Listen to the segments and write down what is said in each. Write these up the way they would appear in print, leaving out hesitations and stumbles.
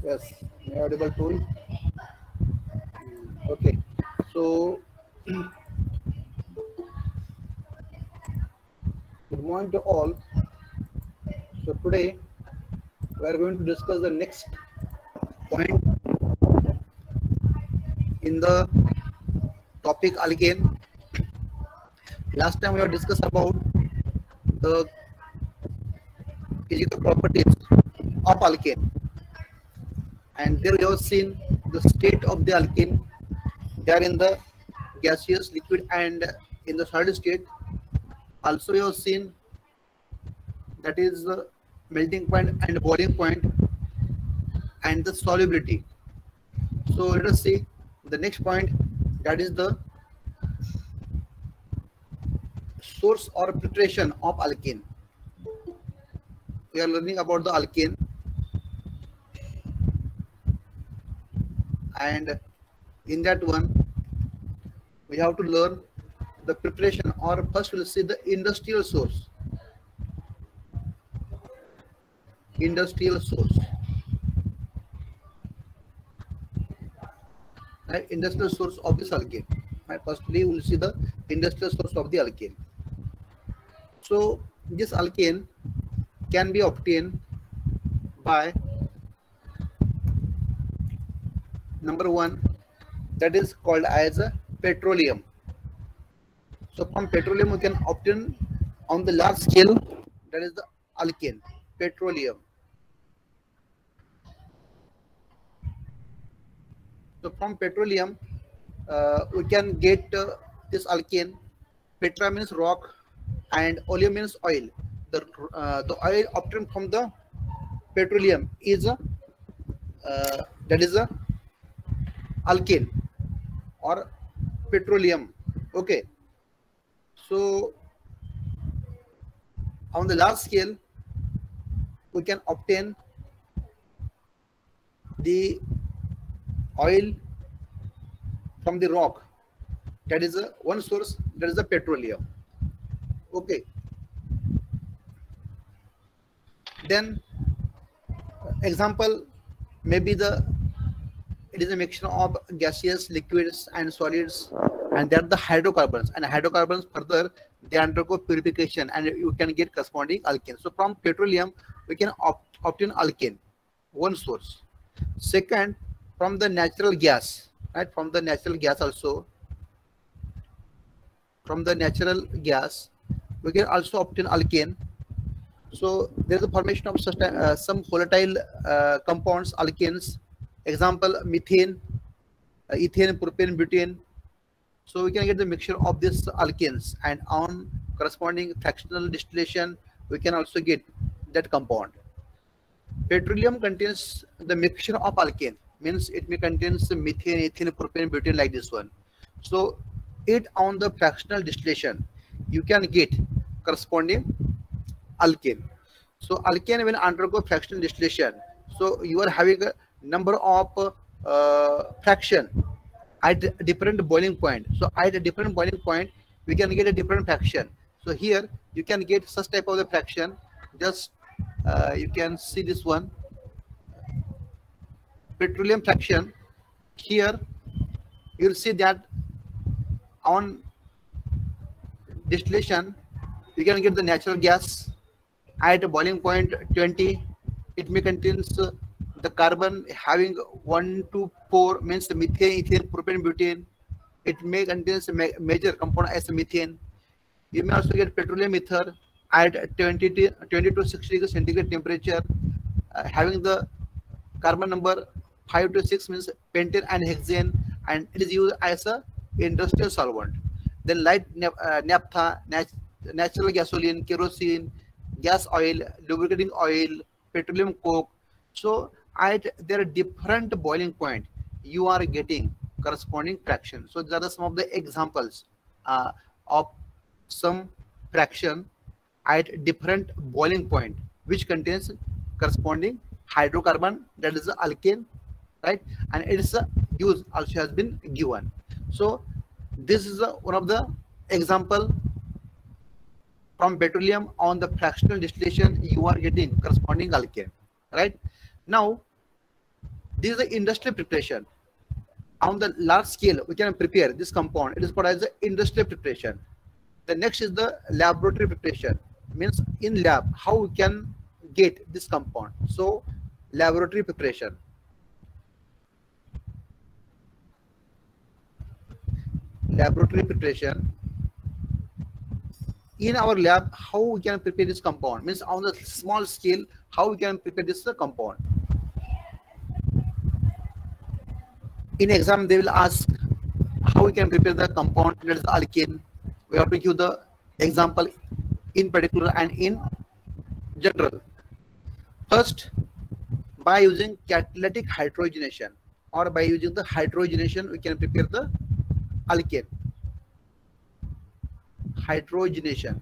Yes, audible tool. Okay, so good morning to all. So today we are going to discuss the next point in the topic alkane. Last time we have discussed about the physical properties of alkane, and there we have seen the state of the alkane. They are in the gaseous, liquid, and in the solid state. Also, we have seen that is the melting point and boiling point and the solubility. So let us see the next point, that is the source or filtration of alkane. We are learning about the alkane, and in that one we have to learn the preparation, or first we'll see the industrial source. Industrial source. Right? Industrial source of this alkane. Right? Firstly, we'll see the industrial source of the alkane. So this alkane can be obtained by number one, that is called as a petroleum. So from petroleum we can obtain on the large scale, that is the alkane, petroleum. So from petroleum we can get this alkane. Petra means rock and oleum means oil. The oil obtained from the petroleum is that is a alkane or petroleum. Okay, so on the large scale we can obtain the oil from the rock. That is a one source, that is the petroleum. Okay, then example, maybe it is a mixture of gaseous, liquids and solids, and they are the hydrocarbons, and hydrocarbons further they undergo purification and you can get corresponding alkane. So from petroleum we can obtain alkane, one source. Second, from the natural gas, right? From the natural gas also, from the natural gas we can also obtain alkane. So there is a formation of some volatile compounds, alkanes. Example, methane, ethane, propane, butane. So we can get the mixture of these alkanes, and on corresponding fractional distillation we can also get that compound. Petroleum contains the mixture of alkane, means it may contains methane, ethane, propane, butane, like this one. So it on the fractional distillation you can get corresponding alkane. So alkane when undergo fractional distillation, so you are having a number of fraction at different boiling point. So at a different boiling point we can get a different fraction. So here you can get such type of the fraction. Just you can see this one, petroleum fraction. Here you'll see that on distillation you can get the natural gas at a boiling point 20. It may contains the carbon having 1 to 4, means the methane, ethane, propane, butane. It may contains major component as methane. You may also get petroleum ether at 20 to 60 degrees centigrade temperature, having the carbon number 5 to 6, means pentane and hexane, and it is used as a industrial solvent. Then light naphtha, natural gasoline, kerosene, gas oil, lubricating oil, petroleum coke. So at their different boiling point you are getting corresponding fraction. So there are some of the examples of some fraction at different boiling point which contains corresponding hydrocarbon, that is the alkane, right? And its use also has been given. So this is one of the example. From petroleum on the fractional distillation you are getting corresponding alkane, right? Now This is the industrial preparation. On the large scale, we can prepare this compound. It is called as the industrial preparation. The next is the laboratory preparation. Means in lab, how we can get this compound. So laboratory preparation. Laboratory preparation. In our lab, how we can prepare this compound. Means on the small scale, how we can prepare this compound. In exam, they will ask how we can prepare the compound. That is the alkane. We have to give the example in particular and in general. First, by using catalytic hydrogenation or by using the hydrogenation, we can prepare the alkane. Hydrogenation.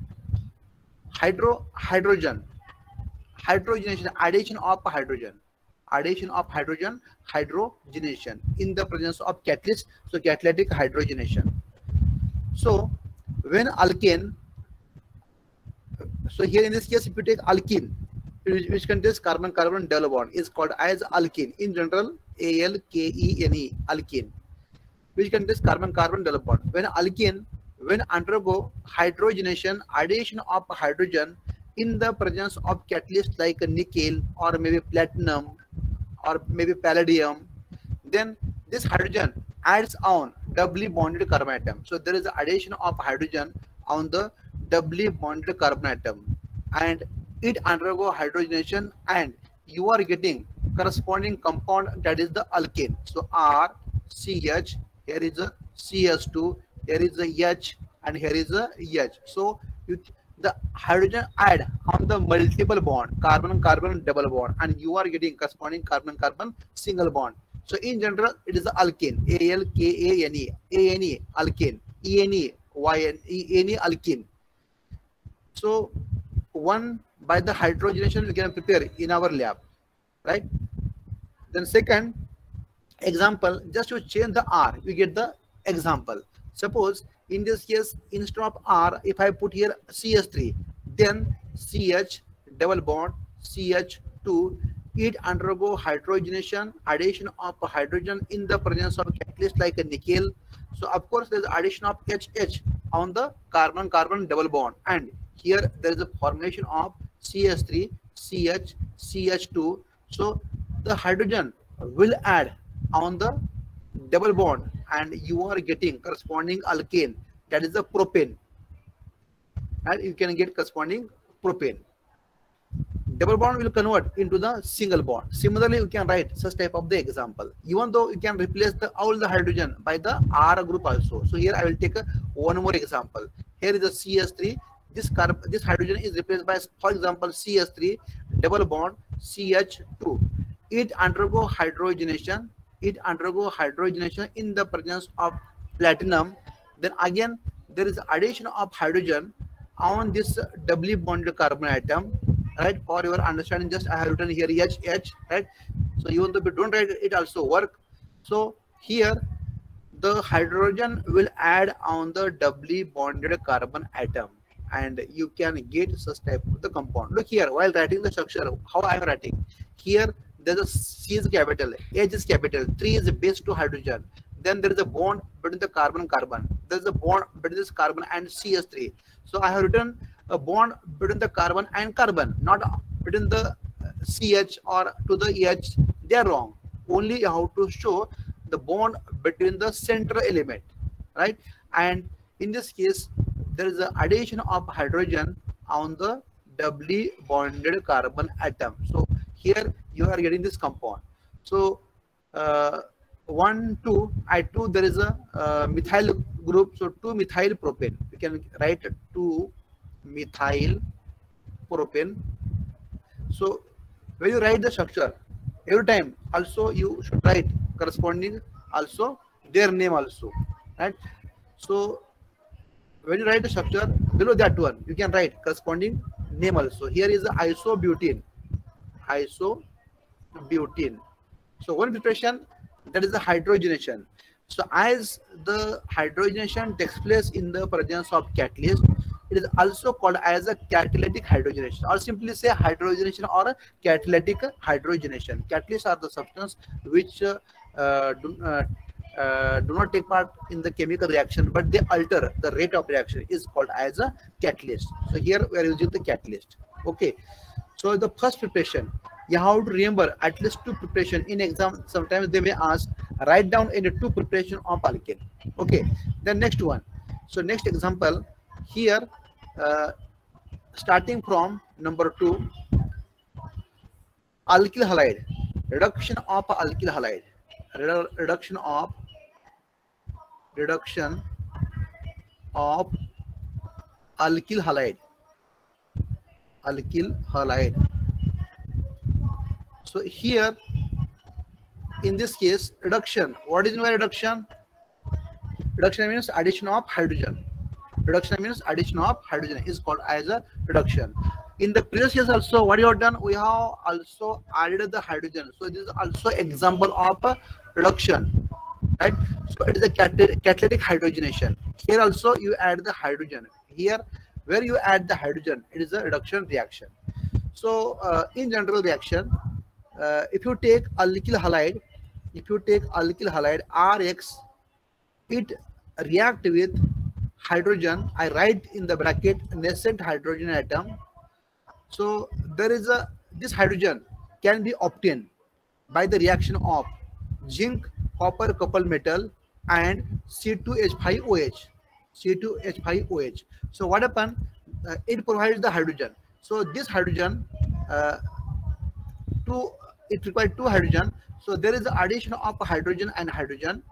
Hydrogenation, addition of hydrogen. Addition of hydrogen, hydrogenation in the presence of catalyst. So catalytic hydrogenation. So when alkane, so here in this case, if you take alkene, which contains carbon-carbon double bond, is called as alkene. In general, ALKENE, alkene, which contains carbon-carbon double bond. When alkene, when undergo hydrogenation, addition of hydrogen in the presence of catalyst like nickel or maybe platinum or maybe palladium, then this hydrogen adds on doubly bonded carbon atom. So there is the addition of hydrogen on the doubly bonded carbon atom, and it undergo hydrogenation, and you are getting corresponding compound, that is the alkane. So RCH, here is a CS2, here is a H, and here is a H. So the hydrogen add on the multiple bond, carbon-carbon double bond, and you are getting corresponding carbon-carbon single bond. So in general, it is the alkane, ALKANE, ANE, alkane, ENE, YNE, alkene. So one, by the hydrogenation we can prepare in our lab, right? Then second example, just to change the R, we get the example. Suppose in this case, instead of R, if I put here CH3, then CH double bond CH2, it undergo hydrogenation, addition of hydrogen in the presence of catalyst like a nickel. So of course there is addition of HH on the carbon-carbon double bond, and here there is a formation of CH3, CH, CH2. So the hydrogen will add on the double bond, and you are getting corresponding alkane, that is the propane, and you can get corresponding propane. Double bond will convert into the single bond. Similarly, you can write such type of the example, even though you can replace all the hydrogen by the R group also. So here I will take one more example. Here is the CH3. This hydrogen is replaced by, for example, CH3 double bond CH2. It undergo hydrogenation. It undergo hydrogenation in the presence of platinum. Then again there is addition of hydrogen on this doubly bonded carbon atom, right? For your understanding, just I have written here HH, right? So even though we don't write it, also work. So here the hydrogen will add on the doubly bonded carbon atom, and you can get such type of the compound. Look here, while writing the structure, how I am writing here. There's a C is capital, H is capital, 3 is base to hydrogen. Then there is a bond between the carbon-carbon. There is a bond between this carbon and CH3. So I have written a bond between the carbon and carbon, not between the CH or to the H. They are wrong. Only you have to show the bond between the central element, right? And in this case, there is an addition of hydrogen on the doubly bonded carbon atom. So here you are getting this compound. So 1, 2, at 2 there is a methyl group. So 2-methyl propane. We can write 2-methyl propane. So when you write the structure, every time also you should write corresponding also their name also, right? So when you write the structure, below that one you can write corresponding name also. Here is the isobutene. Isobutene. So one preparation, that is the hydrogenation. So as the hydrogenation takes place in the presence of catalyst, it is also called as a catalytic hydrogenation, or simply say hydrogenation or catalytic hydrogenation. Catalysts are the substance which do not take part in the chemical reaction, but they alter the rate of reaction, is called as a catalyst. So here we are using the catalyst. Okay, so the first preparation, you have to remember at least two preparation. In exam sometimes they may ask, write down any two preparation of alkane. Okay, then next one. So next example here, starting from number 2, alkyl halide, reduction of alkyl halide, reduction of alkyl halide, So here in this case, reduction, what is my reduction? Reduction means addition of hydrogen. Reduction means addition of hydrogen is called as a reduction. In the previous case also, what you have done, we have also added the hydrogen. So this is also example of a reduction, right? So it is a catalytic hydrogenation. Here also you add the hydrogen. Here where you add the hydrogen, it is a reduction reaction. So in general reaction, if you take alkyl halide, Rx, it react with hydrogen. I write in the bracket nascent hydrogen atom. So there is this hydrogen can be obtained by the reaction of zinc copper coupled metal and C2H5OH. So what happens? It provides the hydrogen. So this hydrogen, it requires two hydrogen. So there is the addition of hydrogen and hydrogen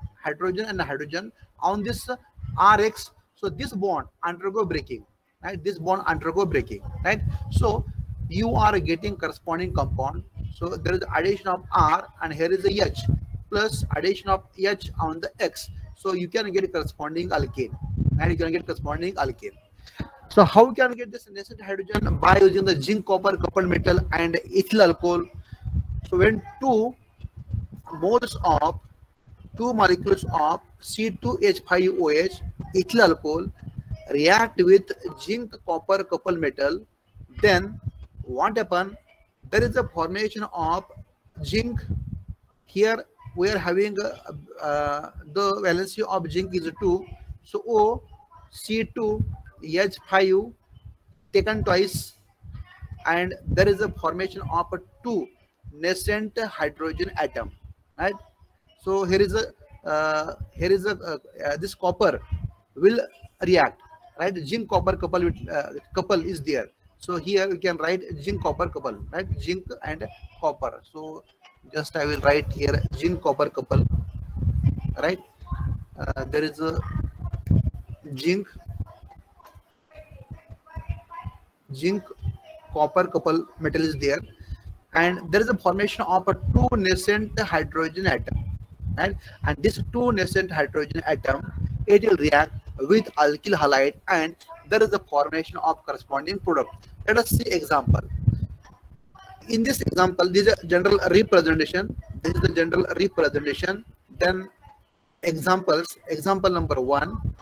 on this Rx. So this bond undergo breaking, right? This bond undergo breaking, right? So you are getting corresponding compound. So there is addition of R, and here is the H plus addition of H on the X. So you can get corresponding alkane, and you can get corresponding alkane. So how we can get this nascent hydrogen? By using the zinc copper coupled metal and ethyl alcohol. So when two molecules of C2H5OH ethyl alcohol react with zinc copper coupled metal, then what happen? There is a formation of zinc. Here we are having the valency of zinc is 2. So O C2H5 taken twice, and there is a formation of a 2 nascent hydrogen atom, right? So here is this copper will react, right? Zinc copper couple with couple is there. So here we can write zinc copper couple, right? Zinc and copper. So just I will write here zinc copper couple, right? There is a zinc copper couple metal is there, and there is a formation of a 2 nascent hydrogen atom, right? And this 2 nascent hydrogen atom, it will react with alkyl halide, and there is a formation of corresponding product. Let us see example. In this example, this is a general representation. Then examples. Example number 1.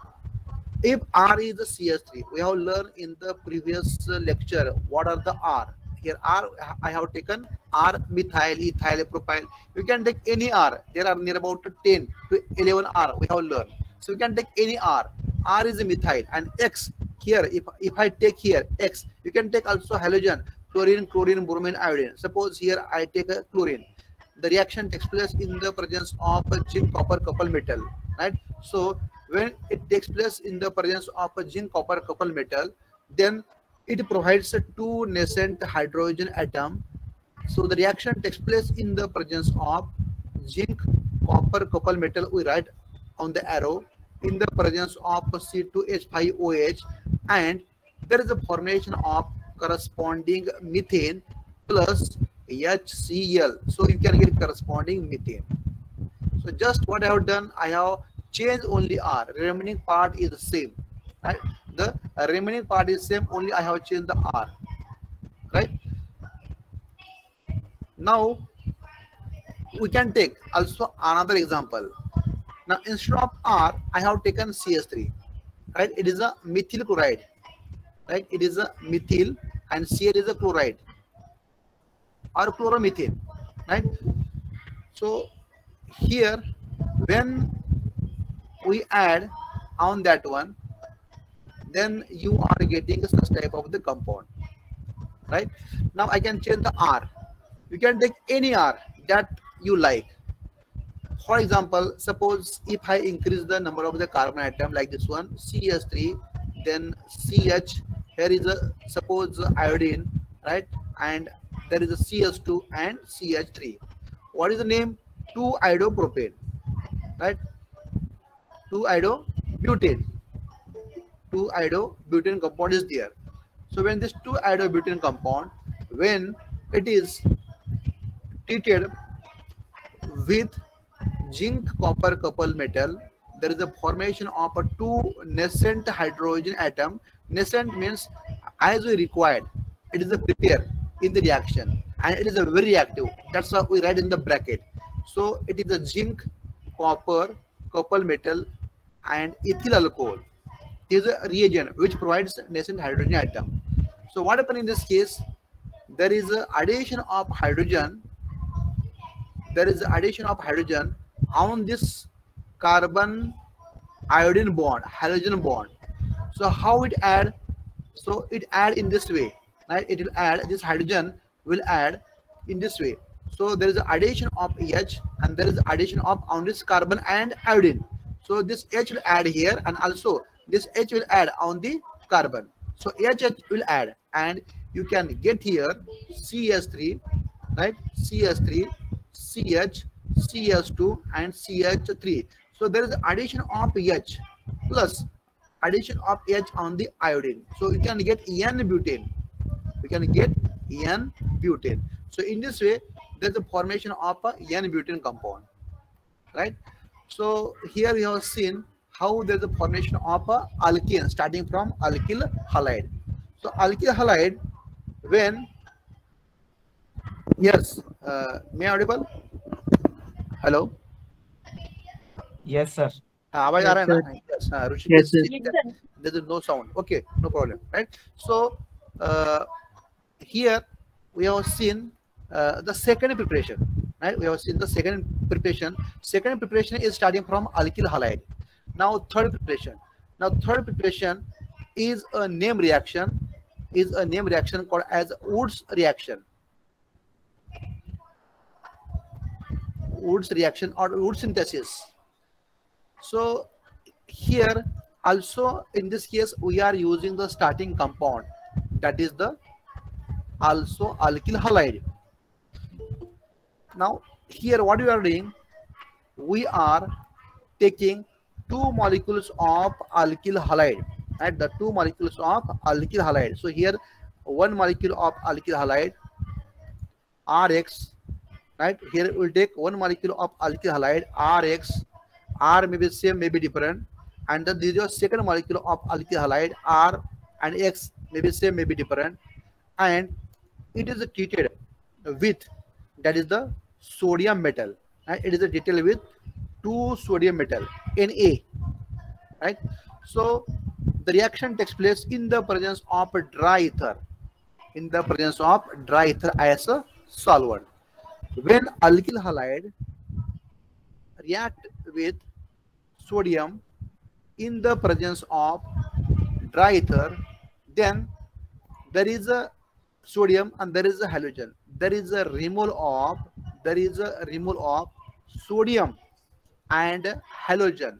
If R is the CH3, we have learned in the previous lecture what are the R. Here R, I have taken R methyl, ethyl, propyl. You can take any R. There are near about 10 to 11 R we have learned. So you can take any R. R is a methyl, and X here. If I take here X, you can take also halogen, chlorine, bromine, iodine. Suppose here I take a chlorine. The reaction takes place in the presence of a zinc copper coupled metal, right? So when it takes place in the presence of a zinc copper coupled metal, then it provides a 2 nascent hydrogen atom. So the reaction takes place in the presence of zinc copper coupled metal. We write on the arrow in the presence of C2H5OH, and there is a formation of corresponding methane plus HCl. So you can get corresponding methane. So just what I have done, I have changed only R. Remaining part is the same, right? The remaining part is same, only I have changed the R, right? Now we can take also another example. Now instead of R, I have taken CS3, right? It is a methyl chloride. right? It is a methyl and Cl is a chloride or chloromethane, right? So here when we add on that one, then you are getting such type of the compound, right? Now I can change the R. You can take any R that you like. For example, suppose if I increase the number of the carbon atom like this one, CH3, then CH, here is a suppose iodine, right? And there is a CH2 and CH3. What is the name? 2-iodopropane, right? 2-iodobutane. 2-iodobutane compound is there. So when this 2-iodobutane compound, when it is treated with zinc copper coupled metal, there is a formation of a two nascent hydrogen atom. Nascent means as we required. It is a prepare in the reaction and it is a very reactive. That's what we write in the bracket. So it is a zinc copper coupled metal and ethyl alcohol is a reagent which provides nascent hydrogen atom. So what happens in this case? There is a addition of hydrogen. There is addition of hydrogen on this carbon iodine bond, halogen bond. So how it add? So it add in this way, right? It will add, this hydrogen will add in this way. So there is an addition of H and there is addition of on this carbon and iodine. So this H will add here and also this H will add on the carbon. So H will add and you can get here CH3, right? CH3, CH, CH2 and CH3. So there is addition of H plus addition of H on the iodine. So you can get N-butane. We can get N-butane. So in this way, there is a formation of a N-butane compound, right? So here we have seen how there is a formation of a alkene starting from alkyl halide. So alkyl halide, when yes, may I audible? Hello. Yes, sir. आवाज आ रहा है ना? Yes, Rushikesh, there is no sound. Okay, no problem, right? So here we have seen the second preparation, right? We have seen the second preparation. Second preparation is starting from alkyl halide. Now third preparation. Now third preparation is a name reaction. Is a name reaction called as Woods reaction. Woods reaction or Woods synthesis. So here also in this case we are using the starting compound, that is the also alkyl halide. Now here what we are doing, we are taking two molecules of alkyl halide, right? The two molecules of alkyl halide. So here one molecule of alkyl halide Rx, right? Here we will take one molecule of alkyl halide Rx. R may be same, may be different, and then this is your second molecule of alkyl halide R and X may be same, may be different, and it is treated with, that is the sodium metal, and it is treated with 2 sodium metal Na, right? So the reaction takes place in the presence of a dry ether, in the presence of dry ether as a solvent. When alkyl halide react with sodium in the presence of dry ether, then there is a sodium and there is a halogen. There is a removal of sodium and halogen.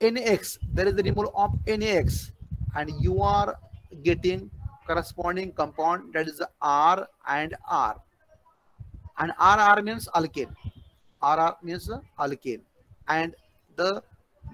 NaX, there is a removal of NaX, and you are getting corresponding compound, that is R and R. And RR means alkane. RR means alkane, and the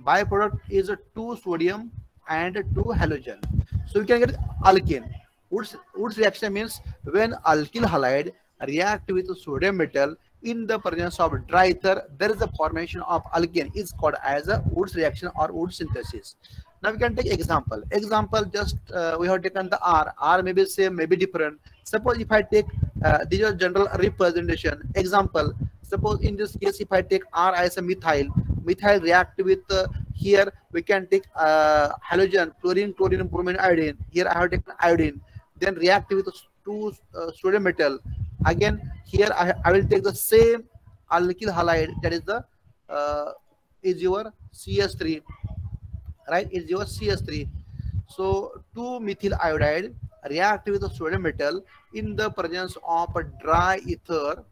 byproduct is a 2 sodium and 2 halogen. So you can get alkane. Woods reaction means when alkyl halide react with sodium metal in the presence of dry ether, there is a formation of alkane. Is called as a Woods reaction or Woods synthesis. Now we can take example. Example, just we have taken the R. R may be same, may be different. Suppose if I take this is general representation. Example, suppose in this case if I take R as a methyl, methyl react with here we can take halogen, chlorine, bromine, iodine. Here I have taken iodine, then react with two sodium metal. Again here I will take the same alkyl halide, that is the is your CS3, right? Is your CS3. So 2-methyl iodide react with the sodium metal in the presence of a dry ether.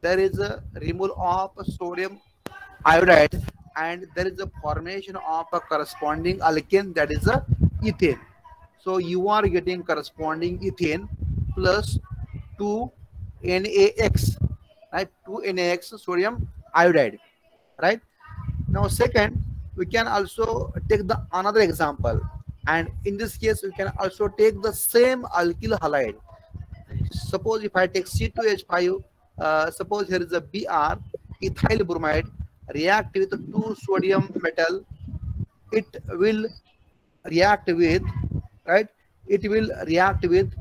There is a removal of sodium iodide and there is a formation of a corresponding alkane, that is a ethane. So you are getting corresponding ethane plus 2NaX, right? 2NaX sodium iodide, right? Now second, we can also take the another example, and in this case we can also take the same alkyl halide. Suppose if I take C2H5, suppose here is a Br, ethyl bromide, react with 2 sodium metal, it will react with, right? It will react with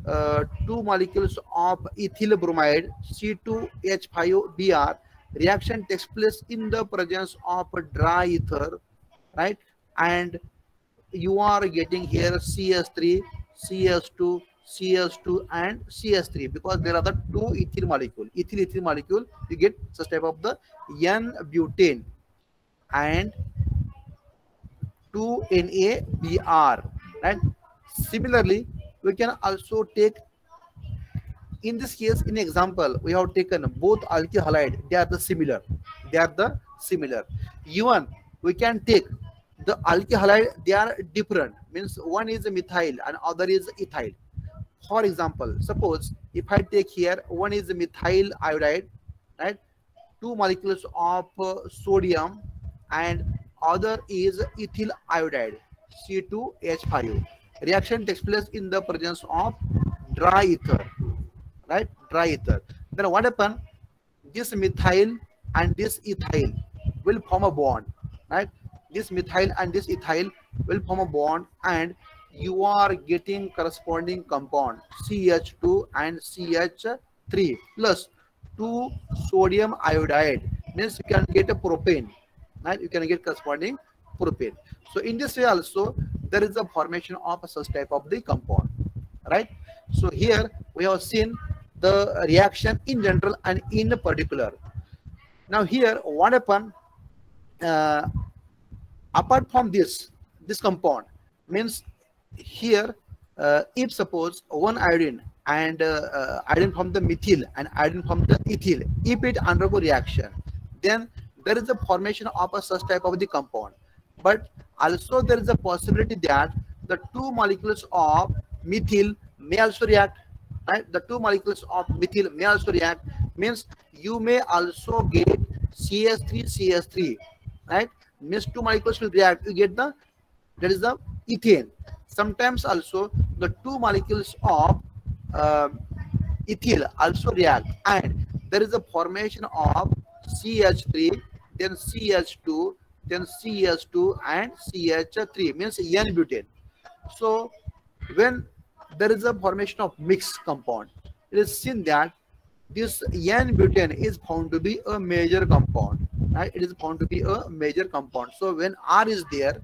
2 molecules of ethyl bromide, C2H5Br. Reaction takes place in the presence of a dry ether, right? And you are getting here CS3, CS2, CS2 and CS3, because there are the 2 ethyl molecule. Ethyl molecule, you get such type of the N-butane and 2NaBr, right? Similarly, we can also take, in this case, in example, we have taken both alkyl halide, they are the similar. They are the similar. Even we can take the alkyl halide, they are different. Means one is a methyl and other is ethyl. For example, suppose if I take here, one is a methyl iodide, right? 2 molecules of sodium, and other is ethyl iodide, C2H5. Reaction takes place in the presence of dry ether, right? Dry ether. Then what happen? This methyl and this ethyl will form a bond, right? This methyl and this ethyl will form a bond, and you are getting corresponding compound CH2 and CH3 plus 2 sodium iodide. Means you can get a propane, right? You can get corresponding propane. So in this way also there is a formation of such type of the compound, right? So here we have seen the reaction in general and in particular. Now here what happened, apart from this compound, means here if suppose one iodine and iodine from the methyl and iodine from the ethyl, if it undergo reaction, then there is a formation of a such type of the compound. But also there is a possibility that the 2 molecules of methyl may also react, right? The 2 molecules of methyl may also react, means you may also get CS3, right? Means 2 molecules will react, you get the, that is the ethane. Sometimes also the 2 molecules of ethyl also react, and there is a formation of CH3, then CH2, then CH2 and CH3, means N-butane. So when there is a formation of mixed compound, it is seen that this N-butane is found to be a major compound, right? It is found to be a major compound. So when R is there,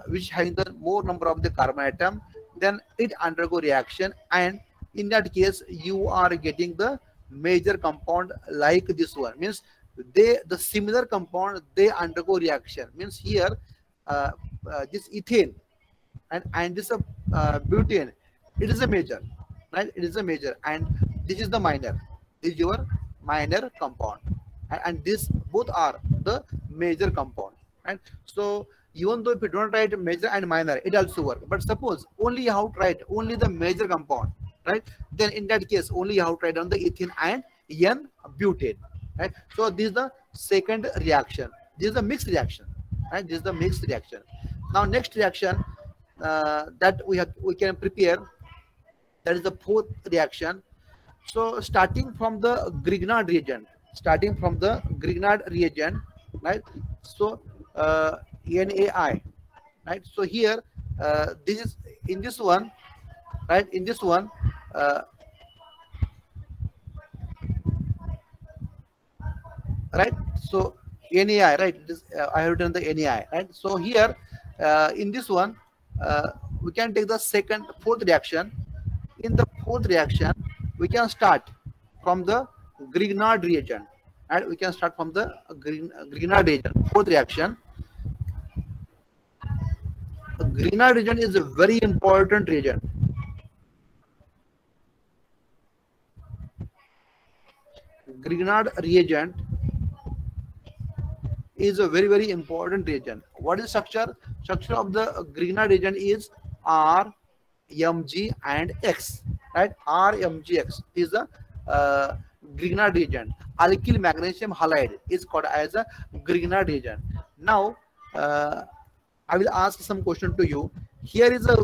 which having the more number of the carbon atom, then it undergo reaction, and in that case you are getting the major compound like this one. Means the similar compound, they undergo reaction. Means here this ethane and this butane, it is a major, right? It is a major, and this is the minor. This is your minor compound, and this both are the major compound, right? So even though if you don't write major and minor, it also work. But suppose only you have to write only the major compound, right? Then in that case only you have to write on the ethane and N-butane, right? So this is the second reaction. This is the mixed reaction, right? This is the mixed reaction. Now next reaction that we can prepare, that is the fourth reaction. So starting from the Grignard reagent, right? So NaI, right? So here this is in this one, right? In this one right? So NAI, right? I have written the NAI, right? So here, in this one, we can take the fourth reaction. In the fourth reaction, we can start from the Grignard reagent, and we can start from the Grignard reagent. Fourth reaction. Grignard reagent is a very important reagent. Grignard reagent is a very important reagent. What is structure? Structure of the Grignard reagent is R, Mg and X, right? R, Mg, X is the Grignard reagent. Alkyl magnesium halide is called as a Grignard reagent. Now, I will ask some question to you. Here is a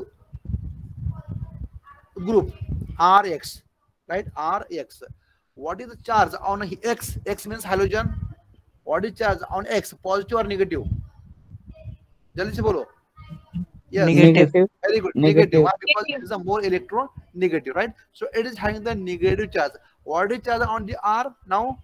group Rx, right? Rx. What is the charge on X? X means halogen. What is charge on X? Positive or negative? Jaldi se bolo. Yes. Negative. Very good. Negative. Why? Because it is a more electronegative, right? So it is having the negative charge. What is charge on the R now?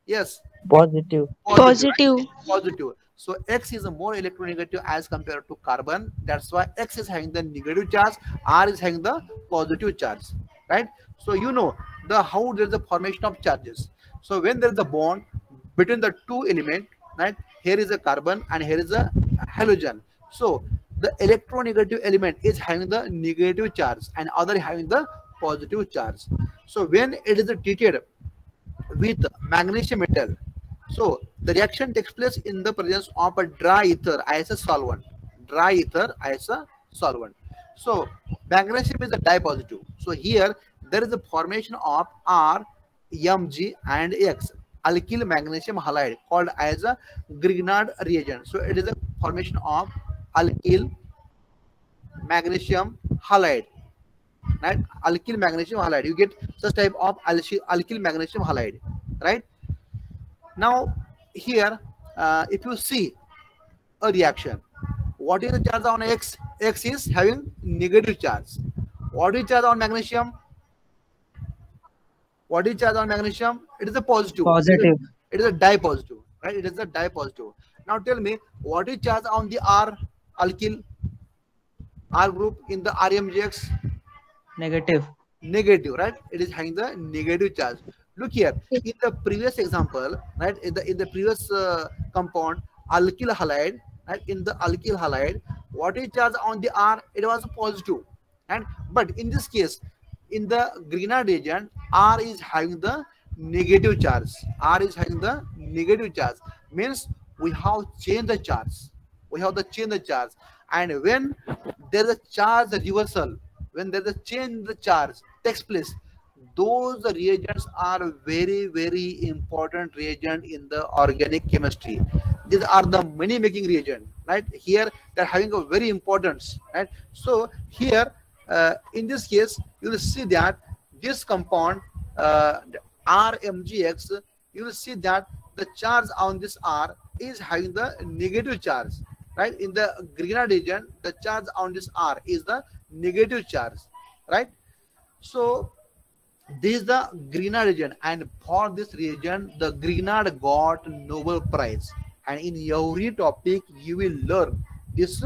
Yes. Positive. Positive. Right? Positive. So X is a more electronegative as compared to carbon. That's why X is having the negative charge. R is having the positive charge, right? So you know how there is a formation of charges. So when there is a bond between the two elements, right? Here is a carbon and here is a halogen. So the electronegative element is having the negative charge and other having the positive charge. So when it is treated with magnesium metal, so the reaction takes place in the presence of a dry ether as a solvent. Dry ether as a solvent. So magnesium is a dipositive. So here there is a formation of R, Mg and X, alkyl magnesium halide, called as a Grignard reagent. So it is a formation of alkyl magnesium halide, right? Alkyl magnesium halide. You get such type of alkyl magnesium halide, right? Now here, if you see a reaction, what is the charge on X? X is having negative charge. What is charge on magnesium? What is charge on magnesium? It is a positive. Positive. It is a dipositive, right? It is a dipositive. Now tell me, what is charge on the R alkyl, R group in the RMGX? Negative. Negative, right? It is having the negative charge. Look here, in the previous example, right? In the previous compound, alkyl halide, right? In the alkyl halide, what is charge on the R? It was positive, and but in this case, in the Grignard reagent, R is having the negative charge. R is having the negative charge. Means we have changed the charge. We have the change the charge, and when there is a charge reversal, when there is a change in the charge takes place, those reagents are very important reagent in the organic chemistry. These are the money making reagent, right? Here they're having a very importance, right? So here in this case, you will see that this compound RMGX, you will see that the charge on this R is having the negative charge, right? In the Grignard reagent, the charge on this R is the negative charge, right? So this is the Grignard reagent, and for this reagent, the Grignard got Nobel Prize. And in every topic, you will learn this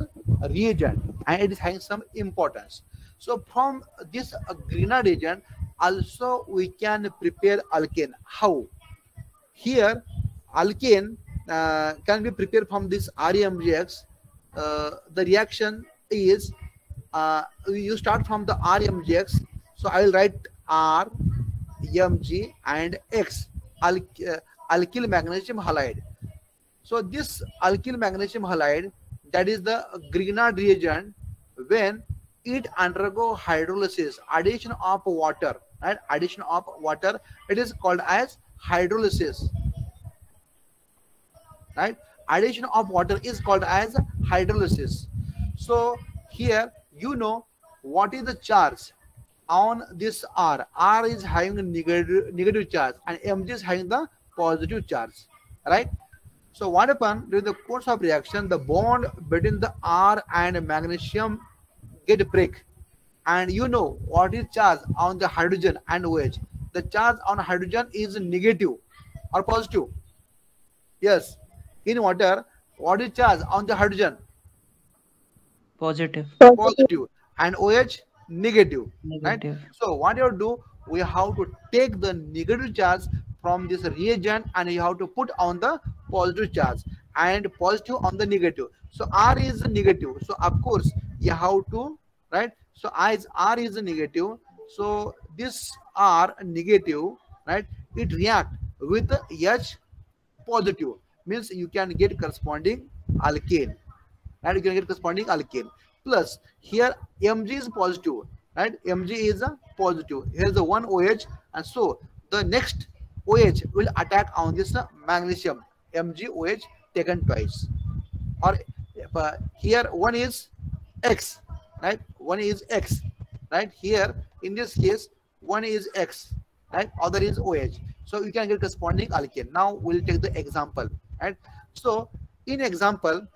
reagent, and it is having some importance. So from this Grignard reagent, also we can prepare alkane. How? Here, alkane can be prepared from this RMGX. The reaction is you start from the RMGX. So I will write R, Mg and X, alkyl magnesium halide. So this alkyl magnesium halide, that is the Grignard reagent. When it undergo hydrolysis, addition of water, right? Addition of water, it is called as hydrolysis, right? Addition of water is called as hydrolysis. So here you know what is the charge on this R. R is having a negative charge and Mg is having the positive charge, right? So what happens during the course of reaction, the bond between the R and magnesium get break, and you know what is charge on the hydrogen and OH. The charge on hydrogen is negative or positive. Yes. In water, what is charge on the hydrogen? Positive. Positive, and OH negative, right? Negative. So what you do, we have to take the negative charge from this reagent and you have to put on the positive charge and positive on the negative. So R is negative, so of course you have to, right? So as R is negative, so this R negative, right, it react with H positive, means you can get corresponding alkane, and you can get corresponding alkane. Plus here Mg is positive, right? Mg is a positive. Here is the one OH, and so the next OH will attack on this magnesium. MgOH taken twice, or here one is X, right? One is X, right? Here in this case one is X, right? Other is OH. So you can get corresponding alkane. Now we'll take the example, right? So in example,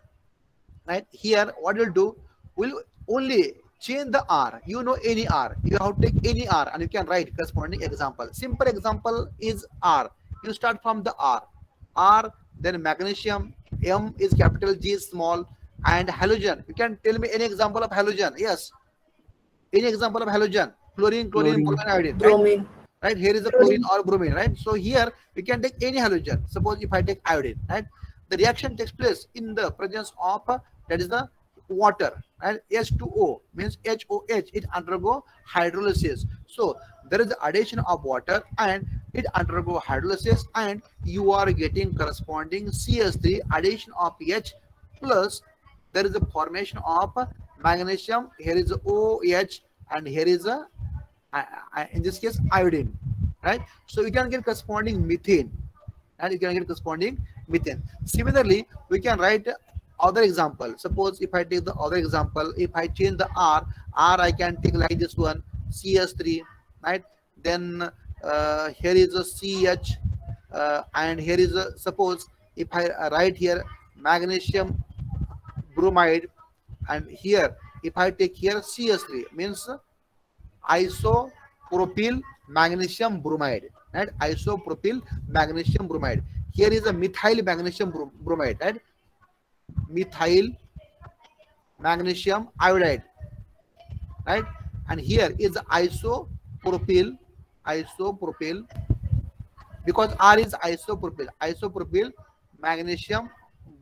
right, here what you'll do, will only change the R. You know, any R, you have to take any R and you can write corresponding example. Simple example is R. You start from the R, then magnesium, M is capital, G is small, and halogen. You can tell me any example of halogen. Yes, any example of halogen? Chlorine, Chlorine. bromine, iodine, right? Bromine. Right, here is the chlorine or bromine, right? So here we can take any halogen. Suppose if I take iodine, right, the reaction takes place in the presence of that is the water, and H2O means HOH, it undergo hydrolysis. So there is the addition of water and it undergo hydrolysis, and you are getting corresponding CH3 addition of H, plus there is a formation of magnesium. Here is OH and here is a in this case iodine, right? So you can get corresponding methane, and you can get corresponding methane. Similarly, we can write other example. Suppose if I take the other example, if I change the R I can take like this one, CH3, right? Then here is a CH, and here is a, suppose if I write here magnesium bromide, and here if I take here CH3 means isopropyl magnesium bromide, right? Isopropyl magnesium bromide. Here is a methyl magnesium bromide, right? Methyl magnesium iodide, right? And here is isopropyl, because R is isopropyl magnesium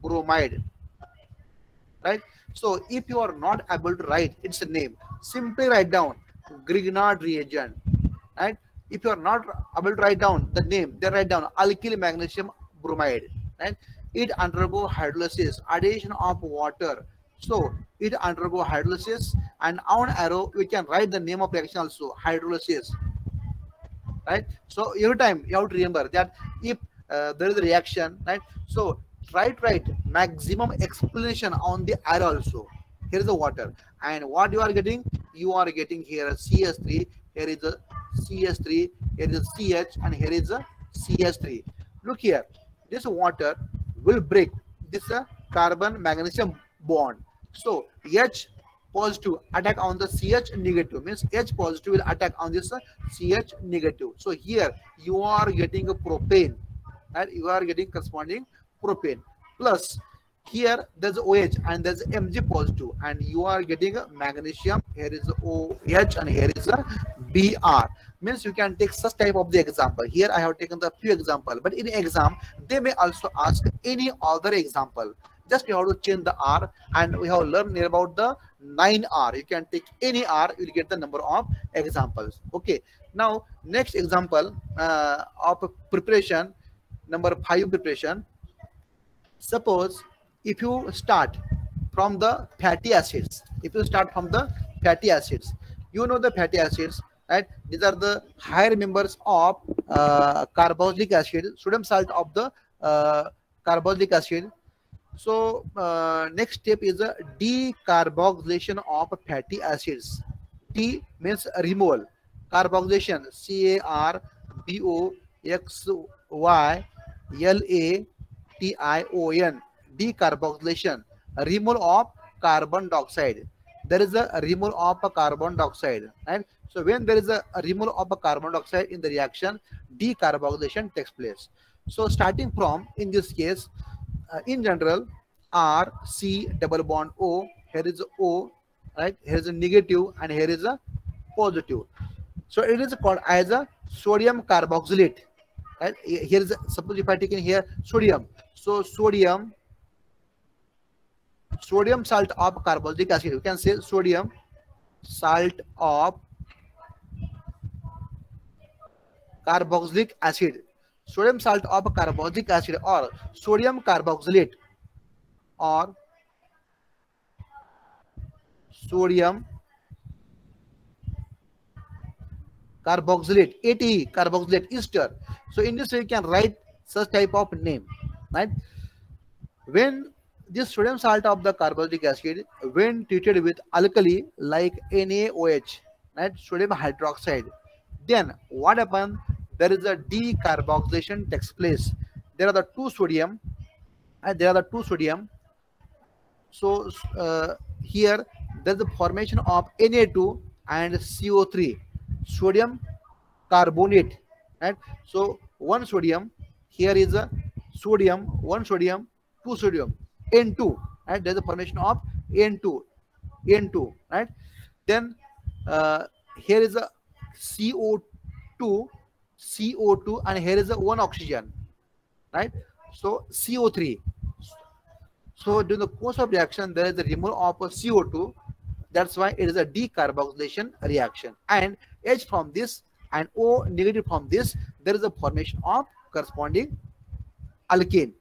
bromide, right? So if you are not able to write its name, simply write down Grignard reagent, right? If you are not able to write down the name, then write down alkyl magnesium bromide, right? It undergo hydrolysis, addition of water. So it undergo hydrolysis, and on arrow we can write the name of reaction also, hydrolysis, right? So every time you have to remember that if there is a reaction, right? So try to write maximum explanation on the arrow also. Here is the water, and what you are getting? You are getting here a CH3, here is a CH3, here is a CH, and here is a CH3. Look here, this water will break this carbon magnesium bond. So H positive attack on the CH negative, means H positive will attack on this CH negative. So here you are getting a propane, and you are getting corresponding propane, plus here there's OH and there's Mg positive, and you are getting a magnesium. Here is OH and here is a Br. Means you can take such type of the example. Here I have taken the few example, but in exam they may also ask any other example. Just you have to change the R, and we have learned about the 9R. You can take any R, you will get the number of examples. Okay, now next example of preparation, number 5 preparation. Suppose if you start from the fatty acids, you know the fatty acids, right? These are the higher members of carboxylic acid, sodium salt of the carboxylic acid. So next step is a decarboxylation of fatty acids. D means removal, carboxylation, CARBOXYLATION, decarboxylation, removal of carbon dioxide. There is a removal of a carbon dioxide, right? So when there is a removal of a carbon dioxide in the reaction, decarboxylation takes place. So starting from, in this case, in general, R, C, double bond O, here is O, right? Here is a negative and here is a positive. So it is called as a sodium carboxylate, right? Here is suppose if I take in here sodium, so sodium salt of carboxylic acid, you can say sodium salt of carboxylic acid, sodium salt of carboxylic acid, or sodium carboxylate, or sodium carboxylate, ATE, carboxylate ester. So in this way you can write such type of name, right? When this sodium salt of the carboxylic acid, when treated with alkali like NaOH, right, sodium hydroxide, then what happens? There is a decarboxylation takes place. There are the two sodium, and there are the two sodium. So here there is the formation of Na2 and CO3, sodium carbonate, right? So one sodium, here is a sodium, one sodium, two sodium, N2, right? There's a formation of N2, right? Then here is a CO2, and here is a one oxygen, right? So CO3. So during the course of reaction, there is a removal of a CO2. That's why it is a decarboxylation reaction. And H from this and O negative from this, there is a formation of corresponding alkane.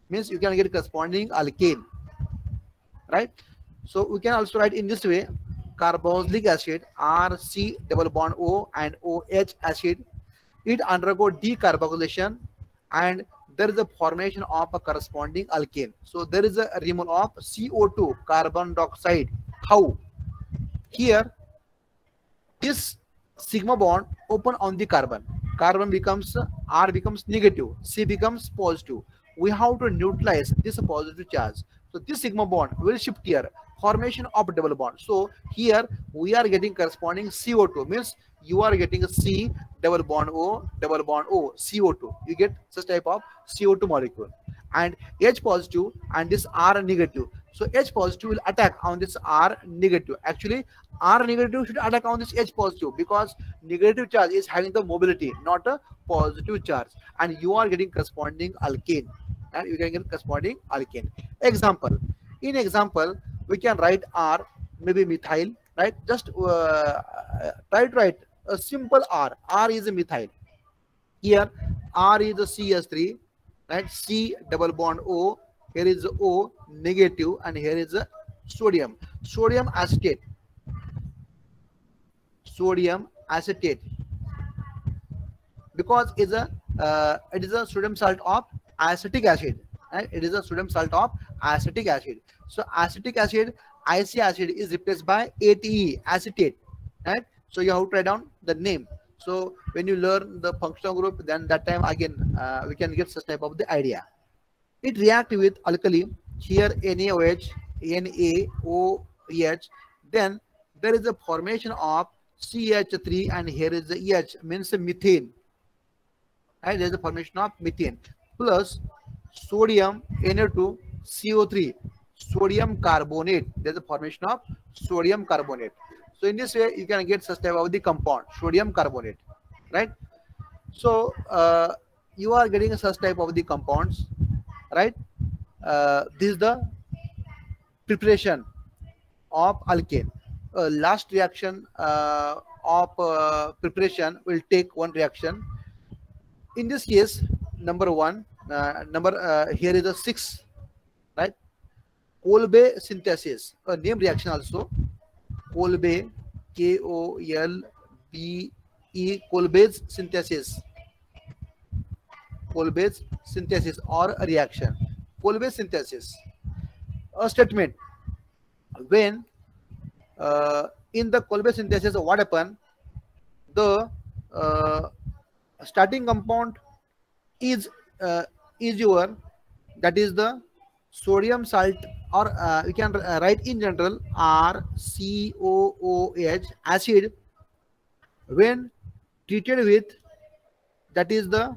Means you can get corresponding alkane, right? So we can also write in this way: carboxylic acid, RC double bond O and OH acid, it undergo decarboxylation and there is a formation of a corresponding alkane. So there is a removal of CO2, carbon dioxide. How? Here, this sigma bond open on the carbon. Carbon becomes, R becomes negative, C becomes positive. We have to neutralize this positive charge. So this sigma bond will shift here, formation of double bond. So here we are getting corresponding CO2, means you are getting a C double bond O, CO2. You get such type of CO2 molecule. And H positive and this R negative. So H positive will attack on this R negative. Actually, R negative should attack on this H positive because negative charge is having the mobility, not a positive charge. And you are getting corresponding alkane. And you can get corresponding alkane. Example. In example, we can write R, maybe methyl, right? Just try to write a simple R. R is a methyl. Here, R is a CS3, right? C double bond O. Here is O negative, and here is a sodium. Sodium acetate. Sodium acetate. Because it is a sodium salt of acetic acid. Right? It is a sodium salt of acetic acid. So acetic acid, IC acid is replaced by ATE, acetate. Right? So you have to write down the name. So when you learn the functional group, then that time again we can get such type of the idea. It reacts with alkali. Here NaOH, NaOH. Then there is a formation of CH3 and here is the EH, means methane. Right? There is a formation of methane plus sodium Na2 CO3, sodium carbonate. There is a formation of sodium carbonate. So in this way you can get such type of the compound, sodium carbonate, right? So you are getting such type of the compounds, right? This is the preparation of alkane. Last reaction of preparation will take one reaction. In this case, number one, here is a 6, right? Kolbe synthesis, a name reaction also. Kolbe, Kolbe, Kolbe's synthesis. Kolbe's synthesis or a reaction. Kolbe's synthesis. A statement. When in the Kolbe synthesis, what happened? The starting compound is your, that is the sodium salt, or you can write in general RCOOH acid. When treated with, that is the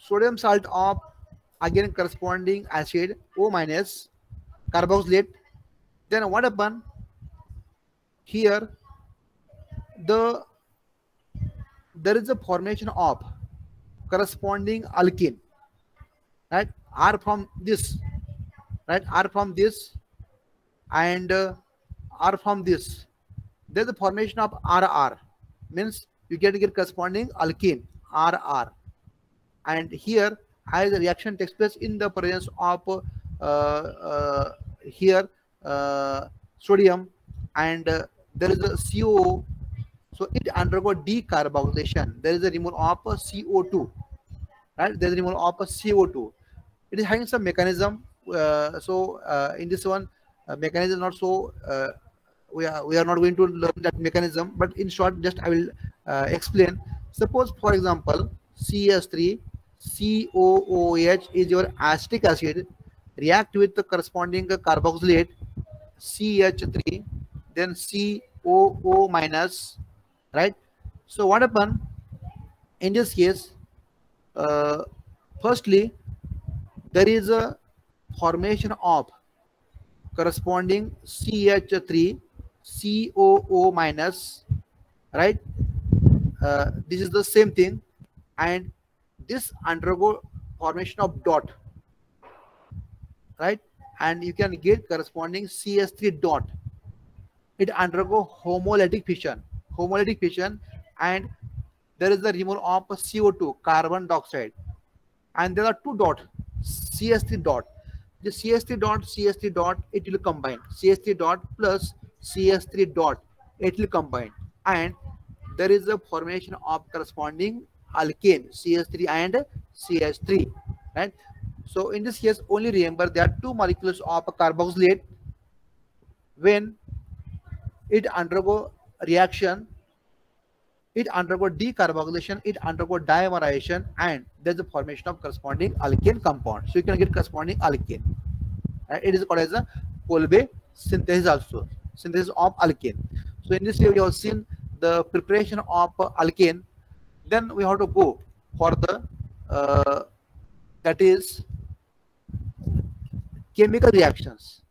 sodium salt of again corresponding acid O minus carboxylate. Then what happen here? There is a formation of corresponding alkene, right? R from this, right? R from this and R from this. There's a formation of RR, means you get corresponding alkene RR, and here as the reaction takes place in the presence of here sodium and there is a CO, so it undergo decarboxylation. There is a removal of CO2, right? There is a removal of CO2. It is having some mechanism. In this one, mechanism not so. We are not going to learn that mechanism, but in short, just I will explain. Suppose, for example, CH3 COOH is your acetic acid, react with the corresponding carboxylate CH3, then COO minus, right? So what happened in this case? Firstly, there is a formation of corresponding CH3 COO minus, right? This is the same thing, and this undergo formation of dot, right? And you can get corresponding CS3 dot. It undergo homolytic fission, and there is the removal of CO2, carbon dioxide, and there are two dot, CS3 dot. The CS3 dot, it will combine. CS3 dot plus CS3 dot, it will combine, and there is a formation of corresponding alkane CH3 and CH3, right? So in this case, only remember there are two molecules of carboxylate. When it undergo reaction, it undergo decarboxylation, it undergo dimerization, and there's a formation of corresponding alkane compound. So you can get corresponding alkane. It is called as a Kolbe synthesis also, synthesis of alkane. So in this way, we have seen the preparation of alkane. Then we have to go for the that is chemical reactions.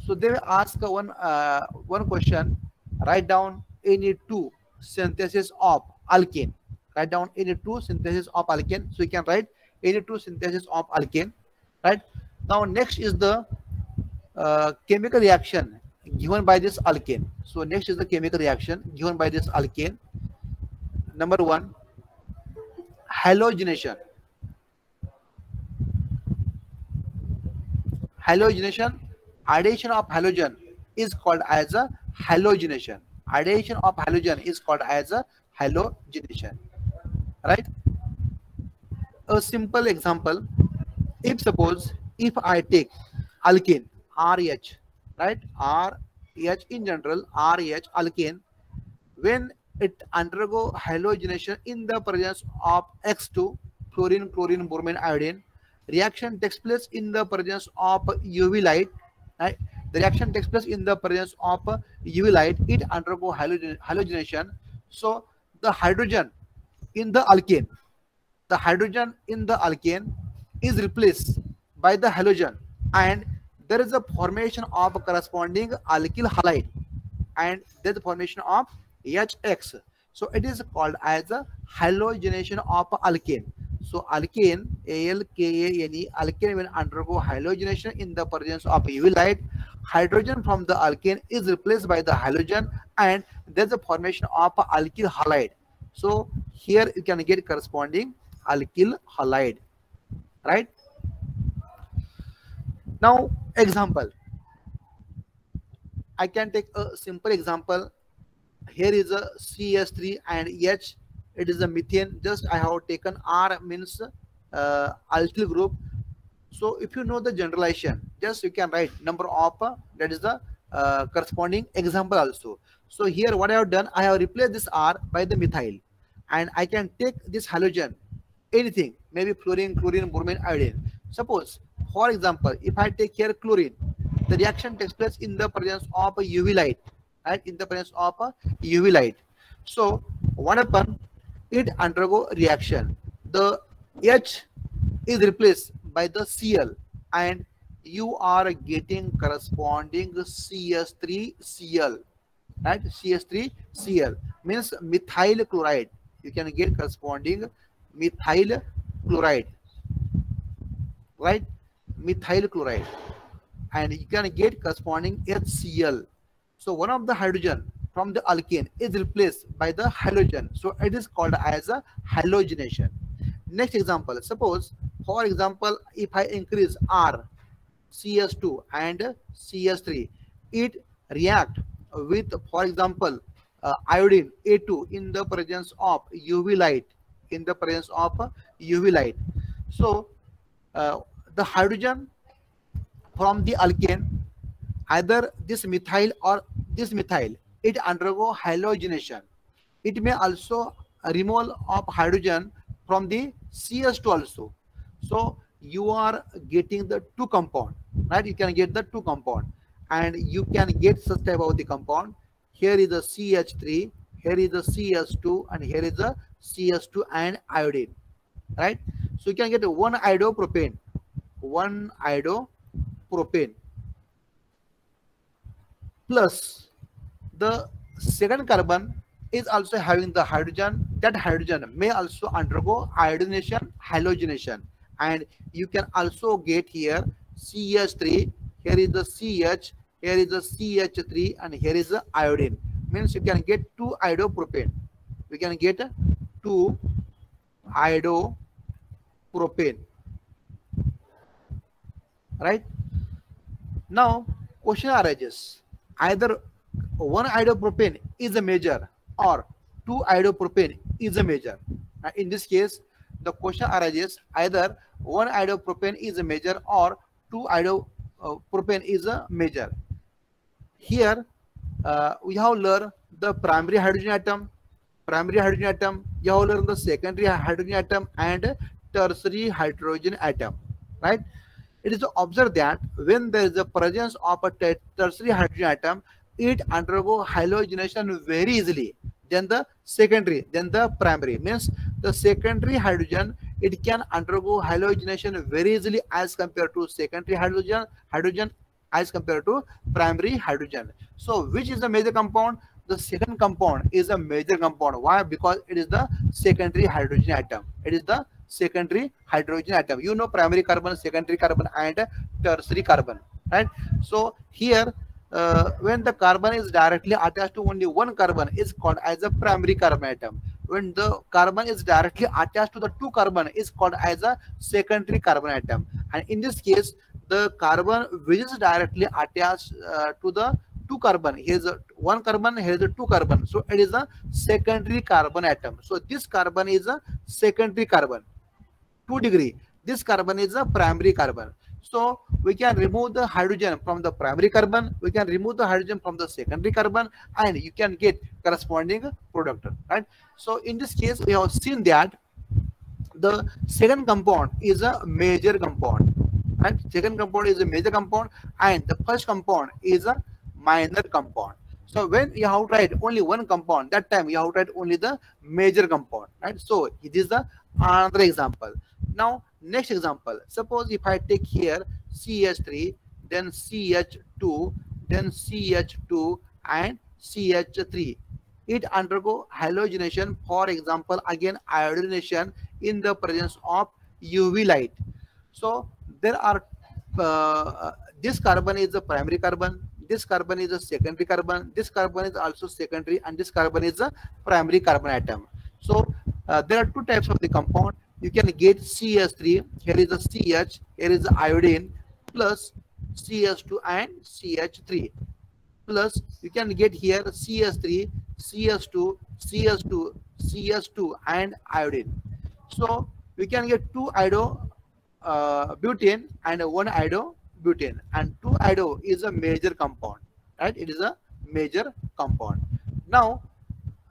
So they will ask one question. Write down any two synthesis of alkane. Write down any two synthesis of alkane. So you can write any two synthesis of alkane. Right now, next is the chemical reaction given by this alkane. So next is the chemical reaction given by this alkane. Number one, halogenation. Addition of halogen is called as a halogenation. Addition of halogen is called as a halogenation, right? A simple example: if suppose if I take alkane RH, right? RH in general, RH alkane, when it undergo halogenation in the presence of X2, fluorine, chlorine, bromine, iodine, reaction takes place in the presence of UV light, right? The reaction takes place in the presence of UV light. It undergo halogenation. So the hydrogen in the alkane, is replaced by the halogen, and there is a formation of corresponding alkyl halide, and there is a formation of HX. So it is called as a halogenation of alkane. So alkane, ALKANE, alkane will undergo halogenation in the presence of UV light. Hydrogen from the alkane is replaced by the halogen, and there is a formation of alkyl halide. So here you can get corresponding alkyl halide, right? Now example, I can take a simple example. Here is a CH3 and H, it is a methane. Just I have taken R, means alkyl group. So if you know the generalization, just you can write number of that is the corresponding example also. So here what I have done, I have replaced this R by the methyl, and I can take this halogen, anything, maybe fluorine, chlorine, bromine, iodine. Suppose, for example, if I take here chlorine, the reaction takes place in the presence of UV light, right? In the presence of UV light. So what happen? It undergo reaction. The H is replaced by the Cl, and you are getting corresponding CS3Cl, right? CS3Cl means methyl chloride. You can get corresponding methyl chloride, right? Methyl chloride, and you can get corresponding HCl. So one of the hydrogen from the alkane is replaced by the halogen. So it is called as a halogenation. Next example, suppose for example, if I increase R, CS2 and CS3, it react with, for example, iodine A2 in the presence of UV light, in the presence of UV light. So the hydrogen from the alkane, either this methyl or this methyl, it undergo halogenation. It may also removal of hydrogen from the CS2 also. So you are getting the two compound, right? You can get the two compound, and you can get such type of the compound. Here is the CH3, here is the CS2, and here is the CS2 and iodine, right? So you can get one iodopropane plus the second carbon is also having the hydrogen. That hydrogen may also undergo iodination, halogenation, and you can also get here CH3, here is the CH, here is the CH3, and here is the iodine. Means you can get two iodopropane. We can get two iodopropane, right? Now question arises, either one iodopropane is a major or two iodopropane is a major. In this case, the question arises, either one iodopropane is a major or two iodopropane is a major. Here we have learned the primary hydrogen atom, you have learned the secondary hydrogen atom and tertiary hydrogen atom, right? It is observed that when there is a presence of a tertiary hydrogen atom, it undergo halogenation very easily than the secondary, than the primary. Means the secondary hydrogen, it can undergo halogenation very easily as compared to secondary hydrogen as compared to primary hydrogen. So which is the major compound? The second compound is a major compound. Why? Because it is the secondary hydrogen atom. It is the secondary hydrogen atom. You know primary carbon, secondary carbon, and tertiary carbon, right? So here when the carbon is directly attached to only one carbon is called as a primary carbon atom. When the carbon is directly attached to the two carbon is called as a secondary carbon atom. And in this case, the carbon which is directly attached to the two carbon, here is one carbon, here is two carbon, so it is a secondary carbon atom. So this carbon is a secondary carbon, 2 degree. This carbon is a primary carbon. So we can remove the hydrogen from the primary carbon, we can remove the hydrogen from the secondary carbon, and you can get corresponding product, right? So in this case, we have seen that the second compound is a major compound, right? Second compound is a major compound, and the first compound is a minor compound. So when you have tried only one compound, that time you have tried only the major compound, right? So it is the another example. Now next example, suppose if I take here CH3, then CH2, then CH2 and CH3, it undergo halogenation, for example again iodination in the presence of UV light. So there are this carbon is the primary carbon, this carbon is a secondary carbon, this carbon is also secondary, and this carbon is a primary carbon atom. So there are two types of the compound. You can get CH3, here is the CH, here is the iodine, plus CH2 and CH3, plus you can get here CH3, CH2, CH2, CH2 and iodine. So we can get two butane and one butane, and 2-iodo is a major compound, right? It is a major compound. Now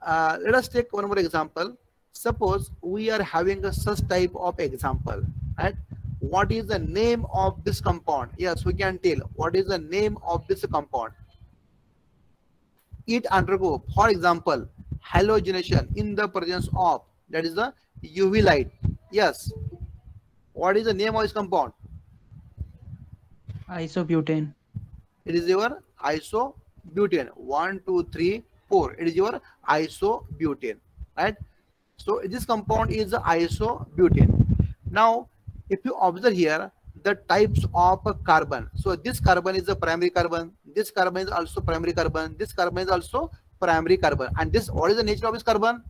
let us take one more example. Suppose we are having a such type of example, right? What is the name of this compound? Yes, we can tell what is the name of this compound. It undergo, for example, halogenation in the presence of, that is the UV light. Yes. What is the name of this compound? Isobutane. It is your isobutane. 1, 2, 3, 4. It is your isobutane, right? So this compound is the isobutane. Now, if you observe here the types of carbon, so this carbon is the primary carbon. This carbon is also primary carbon. This carbon is also primary carbon. And this, what is the nature of this carbon?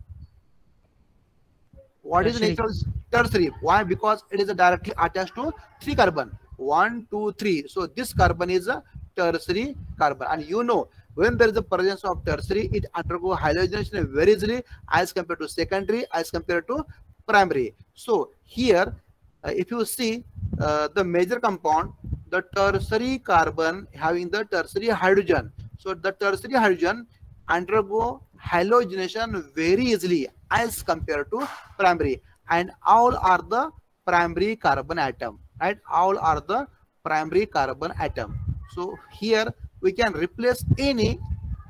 What is the nature of this? Tertiary? Why? Because it is directly attached to 3 carbon. 1, 2, 3. So this carbon is a tertiary carbon. And you know, when there is a presence of tertiary, it undergo halogenation very easily as compared to secondary, as compared to primary. So here, if you see the major compound, the tertiary carbon having the tertiary hydrogen. So the tertiary hydrogen undergo halogenation very easily as compared to primary, and all are the primary carbon atom, right? All are the primary carbon atom. So here we can replace any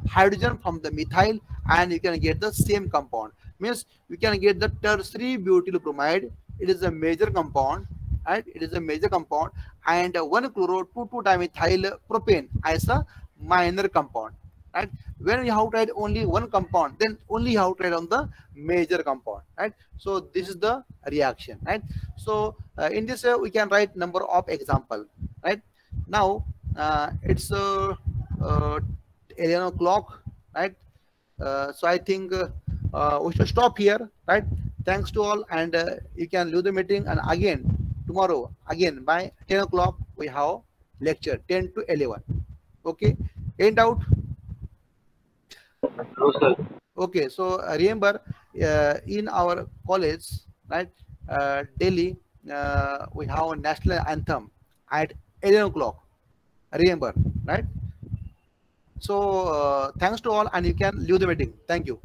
hydrogen from the methyl and you can get the same compound. Means you can get the tertiary butyl bromide. It is a major compound, right? It is a major compound, and 1-chloro-2,2-dimethyl propane as a minor compound, right? When you have tried only one compound, then only you have tried on the major compound, right? So this is the reaction, right? So in this we can write number of example, right? Now it's 11 o'clock, right? So I think we should stop here, right? Thanks to all, and you can leave the meeting, and again tomorrow again by 10 o'clock we have lecture 10 to 11. Okay, ain't out? No, sir. Okay, so remember in our college, right, Delhi, we have a national anthem at 11 o'clock. Remember, right? So thanks to all, and you can leave the meeting. Thank you.